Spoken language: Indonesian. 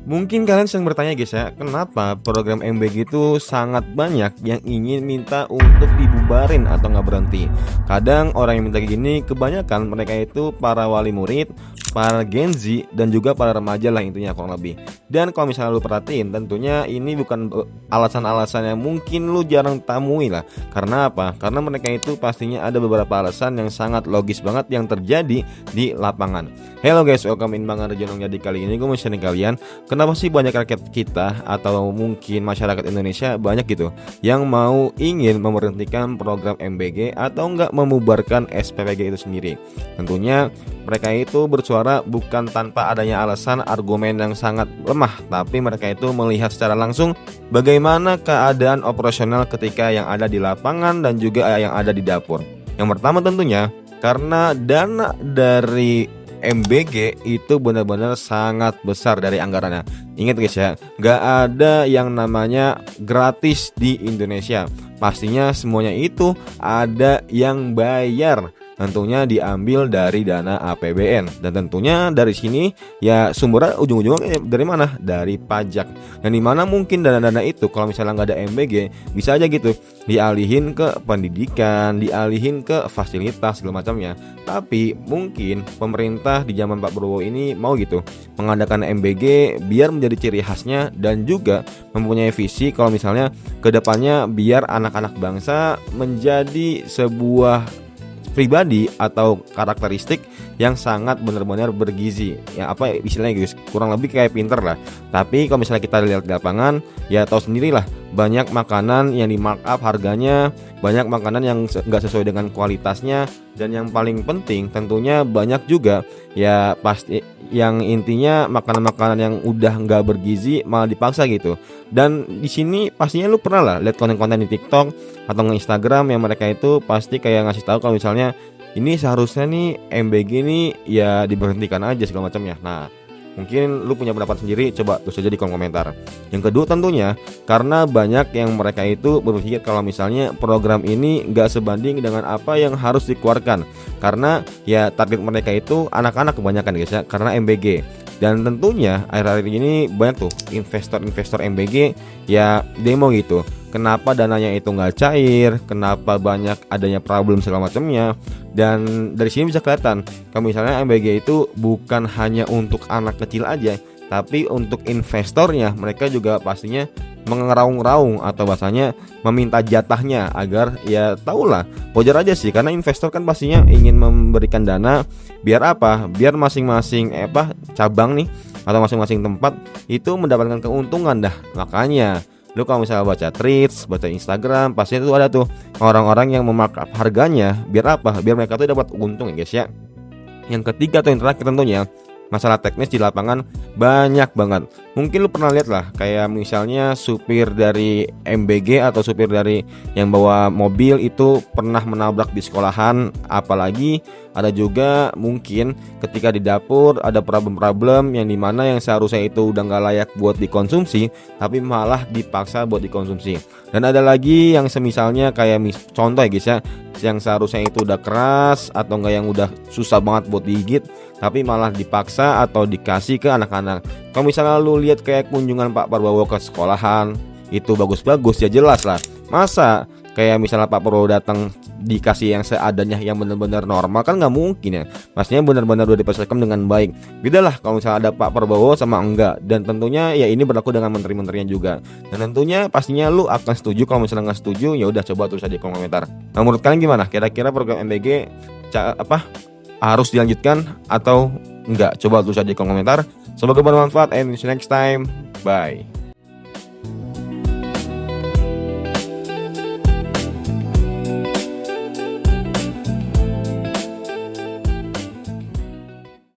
Mungkin kalian sedang bertanya guys ya, kenapa program MBG itu sangat banyak yang ingin minta untuk dibubarin atau nggak berhenti. Kadang orang yang minta gini kebanyakan mereka itu para wali murid, para Gen Z, dan juga para remaja lah intinya kurang lebih. Dan kalau misalnya lu perhatiin, tentunya ini bukan alasan-alasan yang mungkin lu jarang temui lah. Karena apa? Karena mereka itu pastinya ada beberapa alasan yang sangat logis banget yang terjadi di lapangan. Hello guys, welcome in Bang Arjonong. Jadi kali ini gue mau sharing kalian, kenapa sih banyak rakyat kita atau mungkin masyarakat Indonesia banyak gitu yang mau ingin memberhentikan program MBG atau enggak membubarkan SPPG itu sendiri. Tentunya mereka itu bersuara bukan tanpa adanya alasan argumen yang sangat lemah, tapi mereka itu melihat secara langsung bagaimana keadaan operasional ketika yang ada di lapangan dan juga yang ada di dapur. Yang pertama tentunya karena dana dari MBG itu benar-benar sangat besar dari anggarannya. Ingat guys ya, nggak ada yang namanya gratis di Indonesia. Pastinya semuanya itu ada yang bayar. Tentunya diambil dari dana APBN, dan tentunya dari sini ya sumbernya ujung-ujungnya dari mana? Dari pajak. Dan dimana mungkin dana-dana itu kalau misalnya nggak ada MBG bisa aja gitu dialihin ke pendidikan, dialihin ke fasilitas segala macamnya. Tapi mungkin pemerintah di zaman Pak Prabowo ini mau gitu mengadakan MBG biar menjadi ciri khasnya dan juga mempunyai visi kalau misalnya kedepannya biar anak-anak bangsa menjadi sebuah pribadi atau karakteristik yang sangat benar-benar bergizi. Ya apa istilahnya guys, kurang lebih kayak pinter lah. Tapi kalau misalnya kita lihat di lapangan, ya tahu sendirilah, banyak makanan yang di markup harganya, banyak makanan yang nggak sesuai dengan kualitasnya, dan yang paling penting tentunya banyak juga ya pasti yang intinya makanan-makanan yang udah nggak bergizi malah dipaksa gitu. Dan di sini pastinya lu pernah lah lihat konten-konten di TikTok atau Instagram yang mereka itu pasti kayak ngasih tahu kalau misalnya ini seharusnya nih MBG ini ya diberhentikan aja segala macamnya. Nah, mungkin lu punya pendapat sendiri, coba tulis aja di kolom komentar. Yang kedua tentunya karena banyak yang mereka itu berpikir kalau misalnya program ini nggak sebanding dengan apa yang harus dikeluarkan. Karena ya target mereka itu anak-anak kebanyakan guys ya, karena MBG. Dan tentunya akhir-akhir ini banyak tuh investor-investor MBG ya demo gitu. Kenapa dananya itu nggak cair, kenapa banyak adanya problem segala macamnya. Dan dari sini bisa kelihatan kalau misalnya MBG itu bukan hanya untuk anak kecil aja, tapi untuk investornya mereka juga pastinya mengeraung-raung atau bahasanya meminta jatahnya agar ya tahulah, wajar aja sih karena investor kan pastinya ingin memberikan dana biar apa? Biar masing-masing cabang nih atau masing-masing tempat itu mendapatkan keuntungan dah. Makanya lu kalau misalnya baca tweets, baca Instagram, pasti itu ada tuh orang-orang yang memarkup harganya biar apa? Biar mereka tuh dapat untung ya guys ya. Yang ketiga atau yang terakhir tentunya masalah teknis di lapangan banyak banget. Mungkin lu pernah lihat lah kayak misalnya supir dari MBG atau supir dari yang bawa mobil itu pernah menabrak di sekolahan. Apalagi ada juga mungkin ketika di dapur ada problem-problem yang dimana yang seharusnya itu udah nggak layak buat dikonsumsi tapi malah dipaksa buat dikonsumsi. Dan ada lagi yang semisalnya kayak contoh ya guys ya, yang seharusnya itu udah keras atau enggak yang udah susah banget buat digigit tapi malah dipaksa atau dikasih ke anak-anak. Kalau misalnya lu lihat kayak kunjungan Pak Prabowo ke sekolahan itu bagus-bagus ya jelas lah. Masa kayak misalnya Pak Prabowo datang dikasih yang seadanya yang benar-benar normal kan nggak mungkin ya. Pastinya benar-benar udah dipersiapkan dengan baik. Beda lah kalau misalnya ada Pak Prabowo sama enggak. Dan tentunya ya ini berlaku dengan menteri-menterinya juga. Dan tentunya pastinya lu akan setuju. Kalau misalnya nggak setuju ya udah coba tulis aja di kolom komentar. Nah, menurut kalian gimana? Kira-kira program MBG harus dilanjutkan atau enggak? Coba tulis aja di kolom komentar. Semoga bermanfaat and see you next time. Bye.